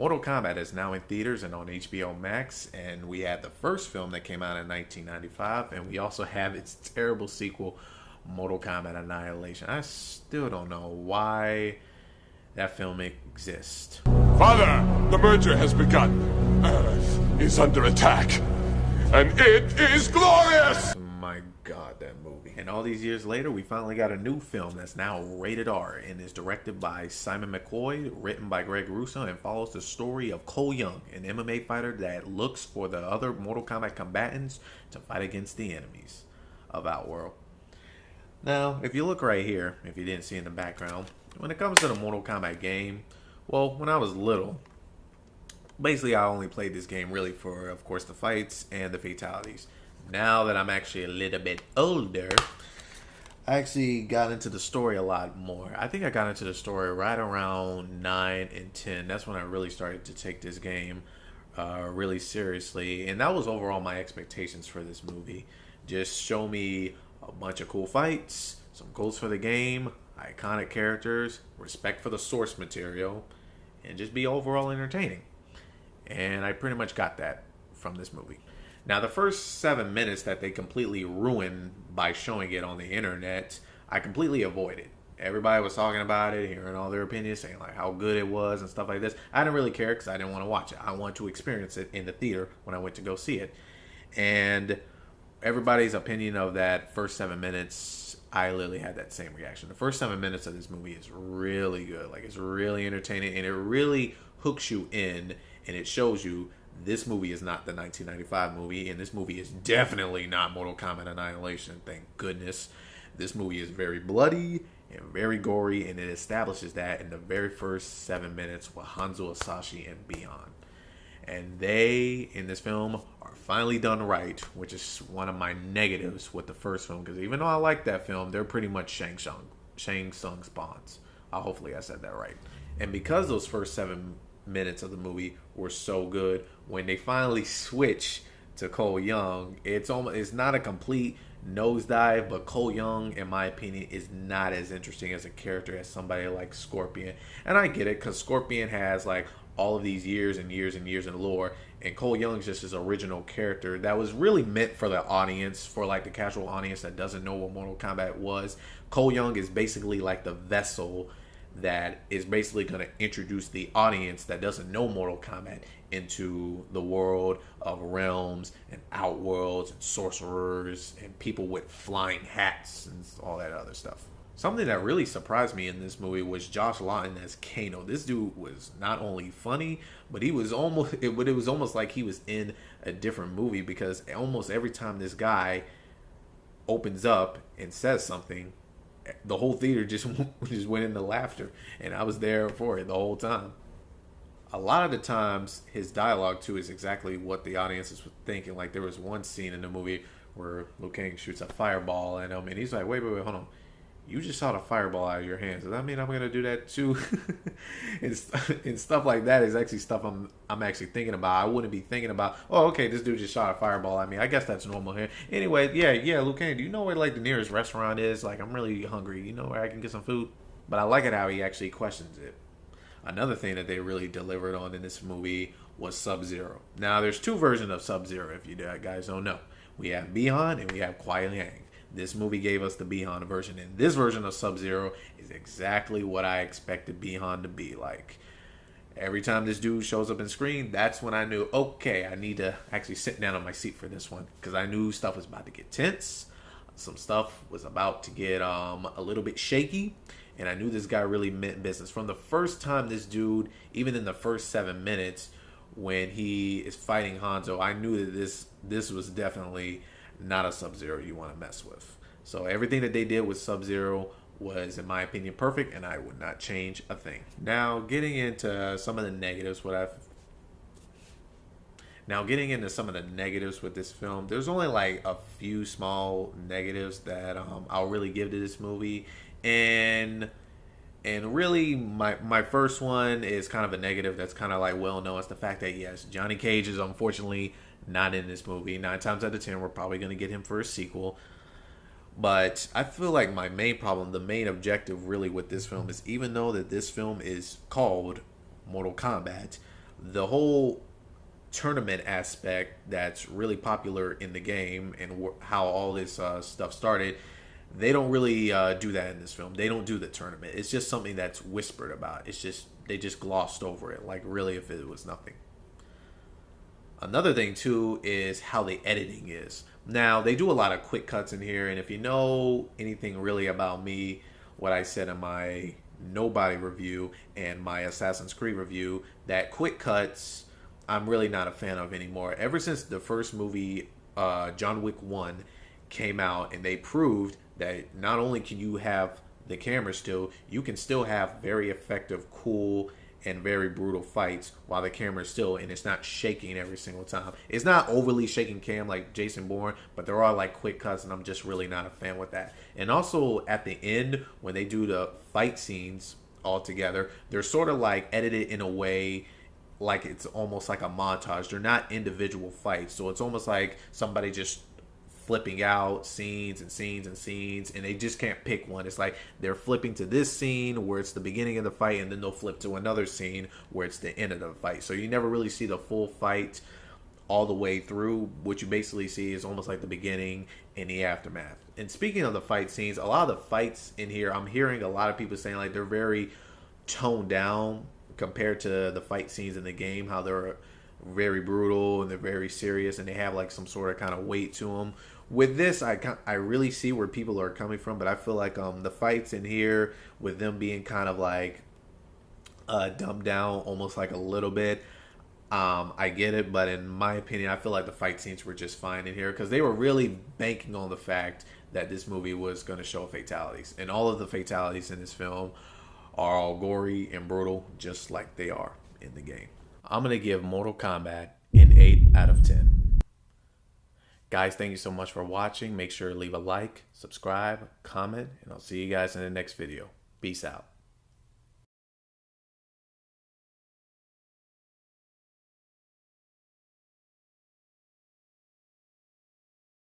Mortal Kombat is now in theaters and on HBO Max, and we had the first film that came out in 1995, and we also have its terrible sequel, Mortal Kombat Annihilation. I still don't know why that film exists. Father, the merger has begun. Earth is under attack, and it is glorious! My God, that movie. And all these years later, we finally got a new film that's now rated R and is directed by Simon McCoy, written by Greg Russo, and follows the story of Cole Young, an MMA fighter that looks for the other Mortal Kombat combatants to fight against the enemies of Outworld. Now, if you look right here, if you didn't see in the background, when it comes to the Mortal Kombat game, well, when I was little, basically I only played this game really for, of course, the fights and the fatalities. Now that I'm actually a little bit older, I actually got into the story a lot more. I think I got into the story right around 9 and 10. That's when I really started to take this game really seriously. And that was overall my expectations for this movie. Just show me a bunch of cool fights, some goals for the game, iconic characters, respect for the source material, and just be overall entertaining. And I pretty much got that from this movie. Now, the first 7 minutes that they completely ruined by showing it on the internet, I completely avoided. Everybody was talking about it, hearing all their opinions, saying like how good it was and stuff like this. I didn't really care because I didn't want to watch it. I wanted to experience it in the theater when I went to go see it. And everybody's opinion of that first 7 minutes, I literally had that same reaction. The first 7 minutes of this movie is really good. Like, it's really entertaining, and it really hooks you in, and it shows you this movie is not the 1995 movie, and this movie is definitely not Mortal Kombat Annihilation, thank goodness. This movie is very bloody and very gory, and it establishes that in the very first 7 minutes with Hanzo Hasashi and beyond. And they, in this film, are finally done right, which is one of my negatives with the first film, because even though I like that film, they're pretty much Shang Tsung's Bonds. Hopefully I said that right. And because those first 7 minutes of the movie were so good, when they finally switch to Cole Young, it's not a complete nosedive, but Cole Young, in my opinion, is not as interesting as a character as somebody like Scorpion. And I get it, because Scorpion has like all of these years and years and years in lore, and Cole Young's just his original character that was really meant for the audience, for like the casual audience that doesn't know what Mortal Kombat was. Cole Young is basically like the vessel that is basically going to introduce the audience that doesn't know Mortal Kombat into the world of realms and outworlds and sorcerers and people with flying hats and all that other stuff. Something that really surprised me in this movie was Josh Lawton as Kano. This dude was not only funny, but it was almost like he was in a different movie, because almost every time this guy opens up and says something, the whole theater just went into laughter, and I was there for it the whole time. A lot of the times, his dialogue too is exactly what the audiences were thinking. Like, there was one scene in the movie where Liu Kang shoots a fireball at him, and he's like, "Wait, hold on. You just shot a fireball out of your hands. Does that mean I'm gonna do that too?" and stuff like that is actually stuff I'm actually thinking about. I wouldn't be thinking about, oh, okay, this dude just shot a fireball at me. I guess that's normal here. Anyway, yeah, Liu Kang, do you know where like the nearest restaurant is? Like, I'm really hungry. You know where I can get some food? But I like it how he actually questions it. Another thing that they really delivered on in this movie was Sub-Zero. Now, there's two versions of Sub-Zero, if you guys don't know. We have Bihan and we have Kuai Liang. This movie gave us the Bihan version, and this version of Sub-Zero is exactly what I expected Bihan to be like. Every time this dude shows up in screen, that's when I knew, okay, I need to actually sit down on my seat for this one, because I knew stuff was about to get tense. Some stuff was about to get a little bit shaky, and I knew this guy really meant business. From the first time this dude, even in the first 7 minutes, when he is fighting Hanzo, I knew that this was definitely not a Sub-Zero you want to mess with. So everything that they did with Sub-Zero was, in my opinion, perfect, and I would not change a thing. Now, getting into some of the negatives with this film, there's only like a few small negatives that I'll really give to this movie, and really my first one is kind of a negative that's kind of like well known. It's the fact that, yes, Johnny Cage is unfortunately not in this movie. 9 times out of 10, we're probably going to get him for a sequel. But I feel like my main problem, the main objective really with this film is, even though that this film is called Mortal Kombat, the whole tournament aspect that's really popular in the game and how all this stuff started, they don't really do that in this film. They don't do the tournament. It's just something that's whispered about. It's just they just glossed over it, like really if it was nothing. Another thing too is how the editing is. Now they do a lot of quick cuts in here, and if you know anything really about me, what I said in my Nobody review and my Assassin's Creed review, that quick cuts I'm really not a fan of anymore. Ever since the first movie, John Wick 1, came out, and they proved that not only can you have the camera still, you can still have very effective, cool, and very brutal fights while the camera is still, and it's not shaking every single time. It's not overly shaking cam like Jason Bourne, but there are like quick cuts, and I'm just really not a fan with that. And also at the end, when they do the fight scenes all together, they're sort of like edited in a way like it's almost like a montage. They're not individual fights, so it's almost like somebody just flipping out scenes and scenes and scenes, and they just can't pick one. It's like they're flipping to this scene where it's the beginning of the fight, and then they'll flip to another scene where it's the end of the fight. So you never really see the full fight all the way through. What you basically see is almost like the beginning and the aftermath. And speaking of the fight scenes, a lot of the fights in here, I'm hearing a lot of people saying like they're very toned down compared to the fight scenes in the game, how they're very brutal and they're very serious and they have like some sort of kind of weight to them. With this, I really see where people are coming from, but I feel like the fights in here with them being kind of like dumbed down almost like a little bit, I get it, but in my opinion, I feel like the fight scenes were just fine in here because they were really banking on the fact that this movie was going to show fatalities, and all of the fatalities in this film are all gory and brutal, just like they are in the game. I'm going to give Mortal Kombat an 8 out of 10. Guys, thank you so much for watching. Make sure to leave a like, subscribe, comment, and I'll see you guys in the next video. Peace out.